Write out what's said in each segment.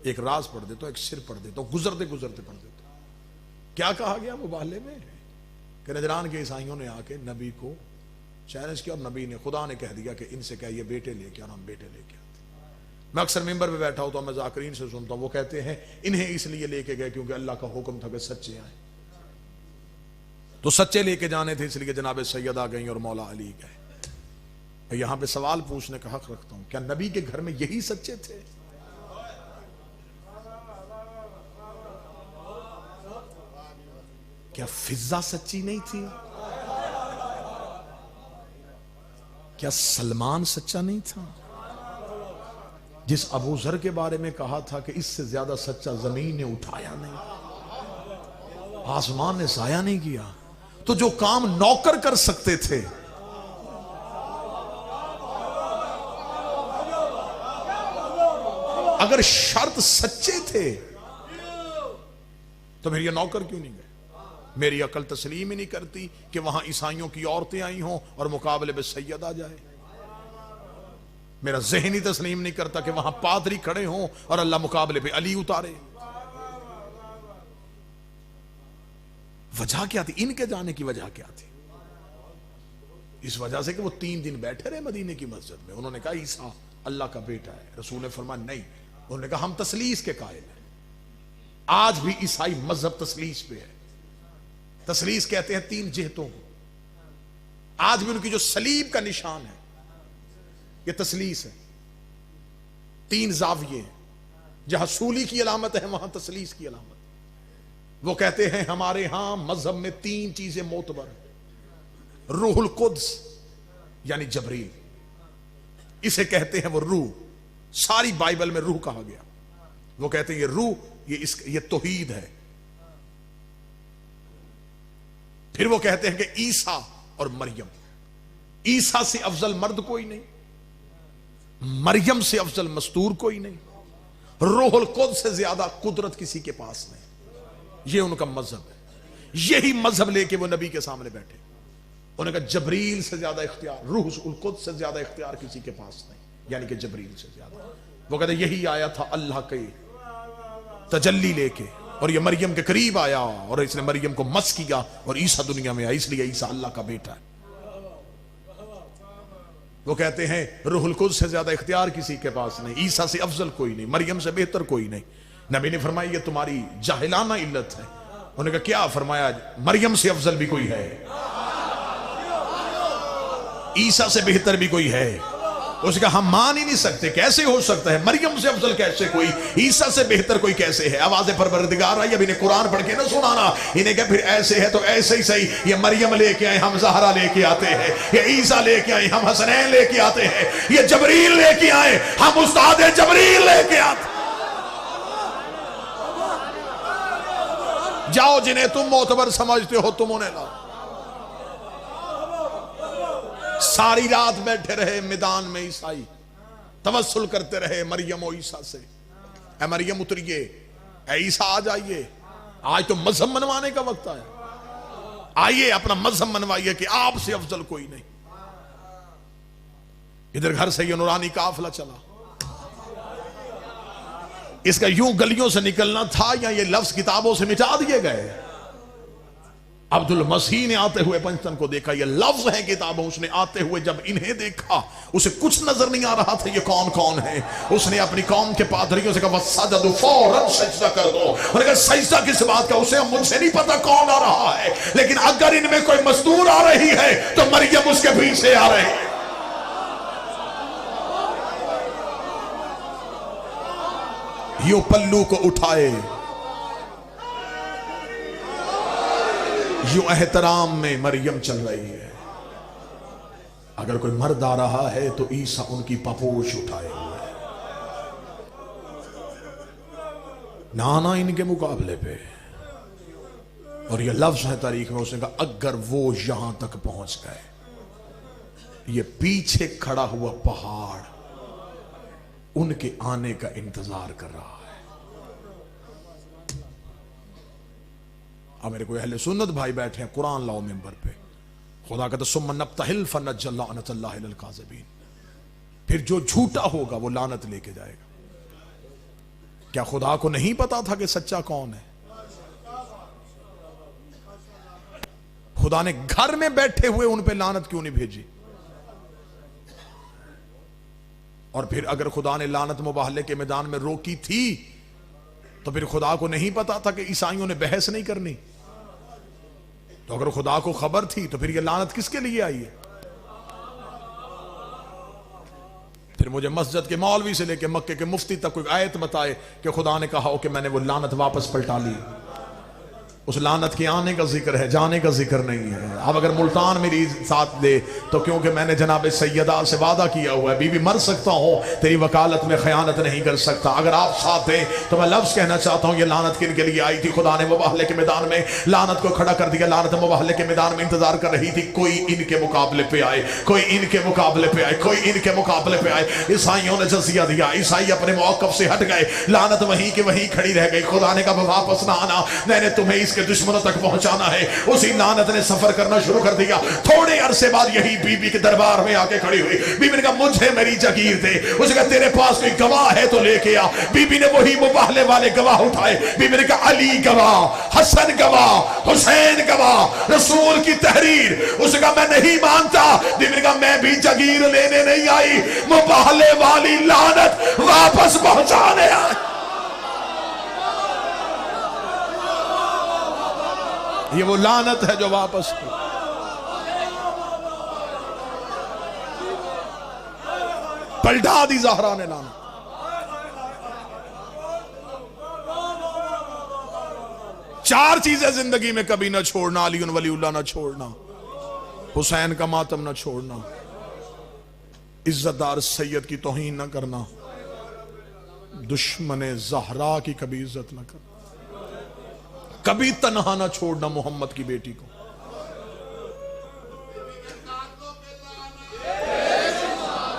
ایک راز پڑھ دیتا ہوں، ایک سر پڑھ دیتا ہوں، گزرتے گزرتے پڑھ دیتا ہوں۔ کیا کہا گیا مباہلے میں کہ نجران کے عیسائیوں نے آ کے نبی کو چیلنج کیا، اور نبی نے، خدا نے کہہ دیا کہ ان سے کہا یہ بیٹے لے کے آنا، ہم بیٹے لے کے آتے۔ میں اکثر ممبر پہ بیٹھا ہوتا ہوں، میں ذاکرین سے سنتا ہوں، وہ کہتے ہیں انہیں اس لیے لے کے گئے کیونکہ اللہ کا حکم تھا کہ سچے آئیں، تو سچے لے کے جانے تھے، اس لیے جناب سیدہ گئیں اور مولا علی گئے۔ میں یہاں پہ سوال پوچھنے کا حق رکھتا ہوں، کیا نبی کے گھر میں یہی سچے تھے؟ کیا فضہ سچی نہیں تھی؟ کیا سلمان سچا نہیں تھا؟ جس ابو ذر کے بارے میں کہا تھا کہ اس سے زیادہ سچا زمین نے اٹھایا نہیں، آسمان نے ضائع نہیں کیا، تو جو کام نوکر کر سکتے تھے، اگر شرط سچے تھے تو پھر یہ نوکر کیوں نہیں گئے؟ میری عقل تسلیم ہی نہیں کرتی کہ وہاں عیسائیوں کی عورتیں آئی ہوں اور مقابلے میں سید آ جائے۔ میرا ذہن ہی تسلیم نہیں کرتا کہ وہاں پادری کھڑے ہوں اور اللہ مقابلے پہ علی اتارے۔ وجہ کیا تھی؟ ان کے جانے کی وجہ کیا تھی؟ اس وجہ سے کہ وہ 3 دن بیٹھے رہے مدینے کی مسجد میں، انہوں نے کہا عیسیٰ اللہ کا بیٹا ہے، رسول نے فرمایا نہیں، انہوں نے کہا ہم تثلیث کے قائل ہیں۔ آج بھی عیسائی مذہب تثلیث پہ ہے، تثلیث کہتے ہیں 3 جہتوں کو۔ آج بھی ان کی جو صلیب کا نشان ہے یہ تثلیث ہے، 3 زاویے ہیں، جہاں سولی کی علامت ہے وہاں تثلیث کی علامت۔ وہ کہتے ہیں ہمارے ہاں مذہب میں 3 چیزیں معتبر ہیں، روح القدس یعنی جبریل، اسے کہتے ہیں وہ روح، ساری بائبل میں روح کہا گیا، وہ کہتے ہیں یہ روح یہ توحید ہے۔ پھر وہ کہتے ہیں کہ عیسیٰ اور مریم، عیسیٰ سے افضل مرد کوئی نہیں، مریم سے افضل مستور کوئی نہیں، روح القدس سے زیادہ قدرت کسی کے پاس نہیں۔ یہ ان کا مذہب ہے، یہی مذہب لے کے وہ نبی کے سامنے بیٹھے، انہوں نے کہا جبریل سے زیادہ اختیار، روح القدس سے زیادہ اختیار کسی کے پاس نہیں، یعنی کہ جبریل سے زیادہ۔ وہ کہتے ہیں یہی آیا تھا اللہ کے تجلی لے کے، اور یہ مریم کے قریب آیا اور اس نے مریم کو مس کیا، اور عیسیٰ دنیا میں آیا، اس لیے عیسیٰ اللہ کا بیٹا ہے۔ وہ کہتے ہیں روح القدس سے زیادہ اختیار کسی کے پاس نہیں، عیسیٰ سے افضل کوئی نہیں، مریم سے بہتر کوئی نہیں۔ نبی نے فرمایا یہ تمہاری جاہلانہ علت ہے۔ انہوں نے کہا کیا؟ فرمایا مریم سے افضل بھی کوئی ہے، عیسیٰ سے بہتر بھی کوئی ہے۔ اس نے کہا ہم مان ہی نہیں سکتے، کیسے ہو سکتا ہے؟ مریم سے افضل کیسے کوئی، عیسیٰ سے بہتر کوئی کیسے ہے؟ آواز پروردگار آئی، اب انہیں قرآن پڑھ کے نہ سنانا، انہیں کہا پھر ایسے ہے تو ایسے ہی صحیح، یہ مریم لے کے آئے ہم زہرا لے کے آتے ہیں، یہ عیسیٰ لے کے آئے ہم حسنین لے کے آتے ہیں، یہ جبریل لے کے آئے ہم استاد جبریل لے کے آتے ہیں۔ جاؤ جنہیں تم معتبر سمجھتے ہو تم انہیں لاؤ۔ ساری رات بیٹھے رہے میدان میں عیسائی، توسل کرتے رہے مریم و عیسیٰ سے، اے مریم اتریے، اے عیسیٰ آ جائیے، آج تو مذہب منوانے کا وقت آیا، آئیے اپنا مذہب منوائیے کہ آپ سے افضل کوئی نہیں۔ ادھر گھر سے یہ نورانی قافلہ چلا، اس کا یوں گلیوں سے نکلنا تھا یا یہ لفظ کتابوں سے مٹا دیے گئے؟ عبد المسیح نے آتے ہوئے پنجتن کو دیکھا، یہ لفظ ہے کتابوں، اس نے آتے ہوئے جب انہیں دیکھا اسے کچھ نظر نہیں آ رہا تھا یہ کون کون ہے، اس نے اپنی قوم کے پادریوں سے کہا وَسَجَدُوا فوراً سجدہ کر دو، اور اگر سجدہ کس بات کا، اسے مجھ سے نہیں پتا کون آ رہا ہے، لیکن اگر ان میں کوئی مزدور آ رہی ہے تو مریم اس کے پیچھے آ رہی ہے۔ یوں پلو کو اٹھائے، یوں احترام میں مریم چل رہی ہے، اگر کوئی مرد آ رہا ہے تو عیسیٰ ان کی پپوش اٹھائے ہوئے ہے، نانا ان کے مقابلے پہ۔ اور یہ لفظ ہے تاریخ میں، اس نے کہا اگر وہ یہاں تک پہنچ گئے، یہ پیچھے کھڑا ہوا پہاڑ ان کے آنے کا انتظار کر رہا ہے۔ اب میرے کوئی اہل سنت بھائی بیٹھے ہیں، قرآن لاؤ ممبر پہ، خدا کہتا ثم نبتہل فنجعل لعنۃ اللہ علی الکاذبین، پھر جو جھوٹا ہوگا وہ لعنت لے کے جائے گا۔ کیا خدا کو نہیں پتا تھا کہ سچا کون ہے؟ خدا نے گھر میں بیٹھے ہوئے ان پہ لعنت کیوں نہیں بھیجی؟ اور پھر اگر خدا نے لعنت مباہلے کے میدان میں روکی تھی تو پھر خدا کو نہیں پتا تھا کہ عیسائیوں نے بحث نہیں کرنی؟ تو اگر خدا کو خبر تھی تو پھر یہ لعنت کس کے لیے آئی ہے؟ پھر مجھے مسجد کے مولوی سے لے کے مکے کے مفتی تک کوئی آیت بتائے کہ خدا نے کہا ہو کہ میں نے وہ لعنت واپس پلٹا لی۔ اس لعنت کے آنے کا ذکر ہے، جانے کا ذکر نہیں ہے۔ اب اگر ملتان میری ساتھ دے تو کیونکہ میں نے جناب سیدہ سے وعدہ کیا ہوا ہے، بی بی مر سکتا ہوں تیری وکالت میں خیانت نہیں کر سکتا۔ اگر آپ ساتھ دیں تو میں لفظ کہنا چاہتا ہوں، یہ لعنت کن کے لیے آئی تھی؟ خدا نے مباہلے کے میدان میں لعنت کو کھڑا کر دیا۔ لعنت مباہلے کے میدان میں انتظار کر رہی تھی کوئی ان کے مقابلے پہ آئے، کوئی ان کے مقابلے پہ آئے، کوئی ان کے مقابلے پہ آئے۔ عیسائیوں نے جزیہ دیا، عیسائی اپنے موقف سے ہٹ گئے، لعنت وہیں کے وہیں کھڑی رہ گئی۔ خدا نے کہا واپس نہ آنا، میں نے تمہیں اس کے دشمنوں تک پہنچانا ہے۔ اسی لعنت نے سفر کرنا شروع کر دیا۔ تھوڑے عرصے بعد یہی بی بی کے دربار میں آ کے کھڑی ہوئی۔ بی بی نے کہا مجھے میری جگیر دے۔ اس نے کہا تیرے پاس کوئی گواہ ہے تو لے کے آ۔ بی بی نے وہی مباہلے والے گواہ اٹھائے۔ بی بی نے کہا علی گواہ، حسن گواہ، حسین گواہ، رسول کی تحریر۔ اس نے کہا میں نہیں مانتا۔ بی بی نے کہا میں بھی جگیر لینے نہیں آئی، مباہلے والی لعنت واپس پہنچانے آئی۔ یہ وہ لعنت ہے جو واپس کی۔ پلٹا دی زہرا نے لعنت۔ چار چیزیں زندگی میں کبھی نہ چھوڑنا: علی ولی اللہ نہ چھوڑنا، حسین کا ماتم نہ چھوڑنا، عزت دار سید کی توہین نہ کرنا، دشمن زہرا کی کبھی عزت نہ کرنا، کبھی تنہا نہ چھوڑنا محمد کی بیٹی کو۔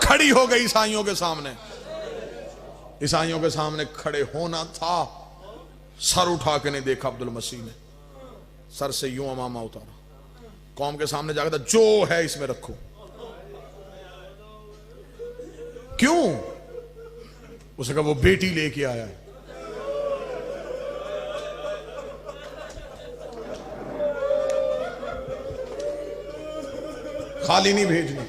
کھڑی ہو گئی عیسائیوں کے سامنے، عیسائیوں کے سامنے کھڑے ہونا تھا۔ سر اٹھا کے نہیں دیکھا عبد المسیح نے، سر سے یوں امامہ اتارا، قوم کے سامنے جا کے جو ہے اس میں رکھو۔ کیوں؟ اس نے کہا وہ بیٹی لے کے آیا ہے۔ خالی نہیں بھیجنا۔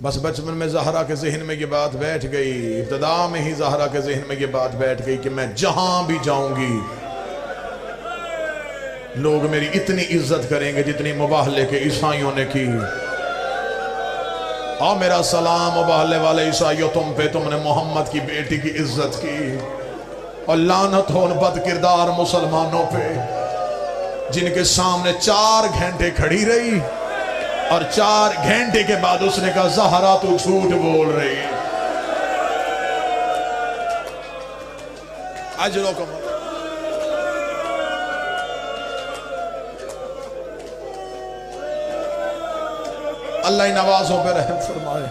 بس بچپن میں زہرا کے ذہن میں یہ بات بیٹھ گئی، ابتدا میں ہی زہرا کے ذہن میں یہ بات بیٹھ گئی کہ میں جہاں بھی جاؤں گی لوگ میری اتنی عزت کریں گے جتنی مباہلے کے عیسائیوں نے کی۔ اور میرا سلام مباہلے والے عیسائیوں تم پہ، تم نے محمد کی بیٹی کی عزت کی۔ اور لعنت ہو ان بد کردار مسلمانوں پہ جن کے سامنے 4 گھنٹے کھڑی رہی اور 4 گھنٹے کے بعد اس نے کہا زہرا تو جھوٹ بول رہی ہے۔ اجرکم اللہ ان نوازوں پہ رحم فرمائے۔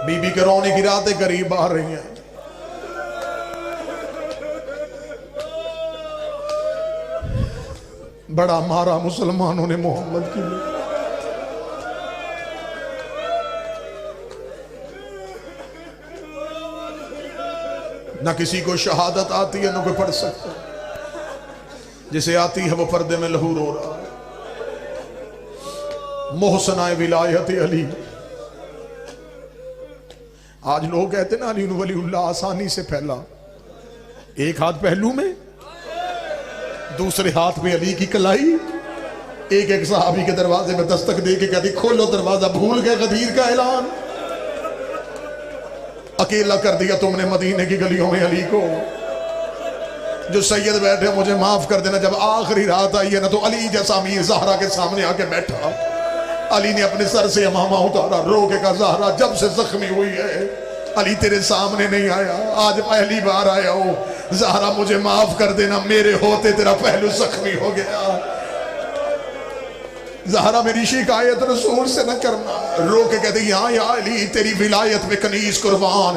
بی بی کے رونے کی راتیں قریب آ رہی ہیں۔ بڑا مارا مسلمانوں نے محمد کی لیے۔ نہ کسی کو شہادت آتی ہے نہ کوئی پڑھ سکتا، جسے آتی ہے وہ پردے میں لہو رو رہا ہے۔ محسنہ ولایت علی۔ آج لوگ کہتے ہیں نا علی ولی اللہ آسانی سے پھیلا، ایک ہاتھ پہلو میں، دوسرے ہاتھ میں علی کی کلائی۔ ایک ایک صحابی کے دروازے میں دستک دے کے کہتی کھولو دروازہ، بھول گئے غدیر کا اعلان، اکیلا کر دیا تم نے مدینے کی گلیوں میں علی کو۔ جو سید بیٹھے مجھے معاف کر دینا، جب آخری رات آئی ہے نا تو علی جیسا امیر زہرا کے سامنے آ کے بیٹھا، علی نے اپنے سر سے امامہ اتارا، رو کے کہا زہرا جب سے زخمی ہوئی ہے علی تیرے سامنے نہیں آیا، آج پہلی بار آیا ہو، زہرا مجھے معاف کر دینا، میرے ہوتے تیرا پہلو زخمی ہو گیا۔ زہرا میری شکایت رسول سے نہ کرنا، رو کے کہتے یا علی تیری ولایت میں کنیز قربان،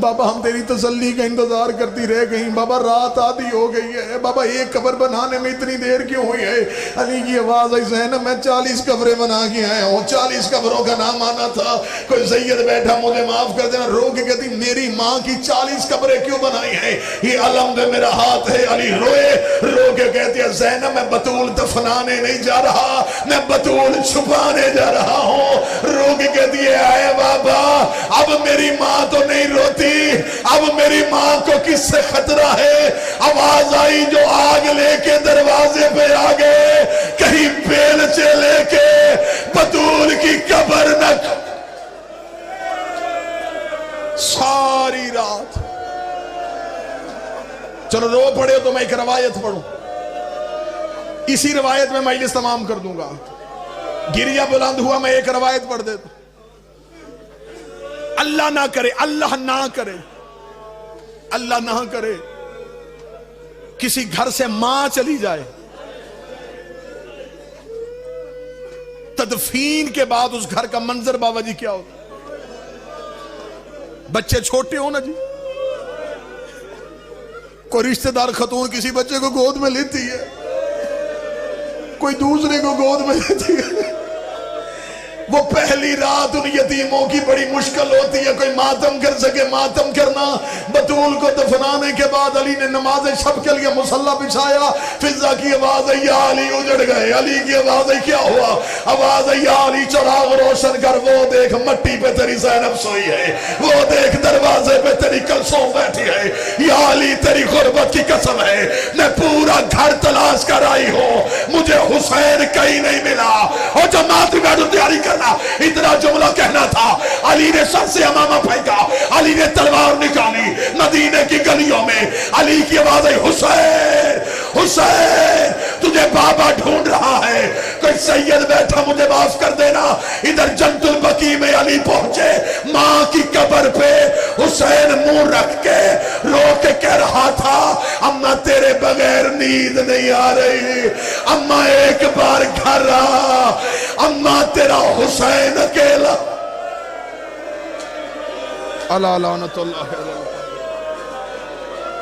بابا ہم تیری تسلی کا انتظار کرتی رہ گئی بابا، رات آدھی ہو گئی ہے بابا، ایک قبر بنانے میں اتنی دیر کیوں ہوئی ہے؟ علی کی آواز آئی زینب میں 40 قبریں بنا کے آیا ہوں، 40 قبروں کا نام آنا تھا، کوئی سید بیٹھا مجھے معاف کر دینا، رو کے کہتی میری ماں کی 40 قبریں کیوں بنائی ہیں؟ یہ علم دے میرا ہاتھ ہے۔ علی روئے، رو کے کہتی ہے زینب میں بطول دفنانے نہیں جا رہا، میں بطول چھپانے جا رہا ہوں۔ رو کے کہتی ہے آئے بابا اب میری ماں تو نہیں روتی، اب میری ماں کو کس سے خطرہ ہے؟ آواز آئی جو آگ لے کے دروازے پہ آگئے، کہیں بیلچے لے کے بطول کی قبر نہ۔ ساری رات چلو رو پڑے تو میں ایک روایت پڑھوں، اسی روایت میں مجلس تمام کر دوں گا۔ گریہ بلند ہوا میں ایک روایت پڑھ دیتا۔ اللہ نہ کرے، اللہ نہ کرے، اللہ نہ کرے کسی گھر سے ماں چلی جائے، تدفین کے بعد اس گھر کا منظر بابا جی کیا ہوتا؟ بچے چھوٹے ہو نا جی، کوئی رشتہ دار خاتون کسی بچے کو گود میں لیتی ہے، کوئی دوسرے کو گود میں لیتی ہے، وہ پہلی رات ان یتیموں کی بڑی مشکل ہوتی ہے، کوئی ماتم کر سکے ماتم کرنا۔ بطول کو دفنانے کے بعد علی نے نماز شب کے لیے مصلی بچھایا، فضا کی آواز ہے یا علی اجڑ گئے، علی کی آواز ہے کیا ہوا؟ آواز ہے یا علی چراغ روشن کر، وہ دیکھ مٹی پہ تیری زینب سوئی ہے، وہ دیکھ دروازے پہ تیری کلثوم بیٹھی ہے، یا علی تیری غربت کی قسم ہے میں پورا گھر تلاش کر آئی ہوں، مجھے حسین کہیں نہیں ملا۔ اور جماعت بیٹھو تیاری کر، اتنا جملہ کہنا تھا، علی نے سر سے امامہ پھینکا، علی نے تلوار نکالی، مدینے کی گلیوں میں علی کی آواز ہے حسین حسین تجھے بابا ڈھونڈ رہا ہے، کوئی سید بیٹھا مجھے معاف کر دینا۔ ادھر جنت البقیع میں علی پہنچے، ماں کی قبر پہ حسین منہ رکھ کے رو کے کہہ رہا تھا اماں تیرے بغیر نیند نہیں آ رہی، اماں ایک بار گھر آ، اماں تیرا حسین اکیلا۔ اللہ لعنت اللہ علیہ